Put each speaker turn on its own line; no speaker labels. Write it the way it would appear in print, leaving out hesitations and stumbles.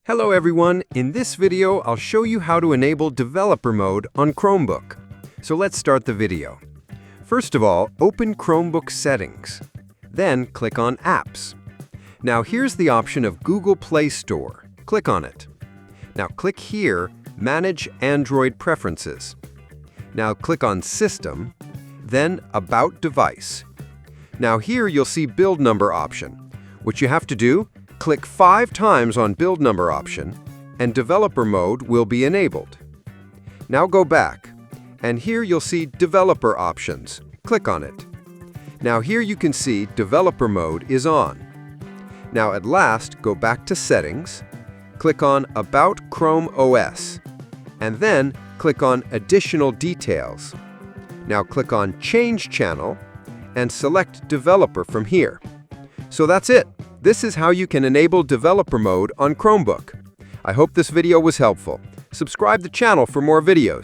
Hello everyone, in this video I'll show you how to enable developer mode on Chromebook. So let's start the video. First of all, open Chromebook settings. Then click on Apps. Now here's the option of Google Play Store. Click on it. Now click here, Manage Android Preferences. Now click on System, then About Device. Now here you'll see Build Number option. What you have to do, click 5 times on Build Number option, and Developer Mode will be enabled. Now go back, and here you'll see Developer Options. Click on it. Now here you can see Developer Mode is on. Now at last, go back to Settings, click on About Chrome OS, and then click on Additional Details. Now click on Change Channel, and select Developer from here. So that's it. This is how you can enable developer mode on Chromebook. I hope this video was helpful. Subscribe to the channel for more videos.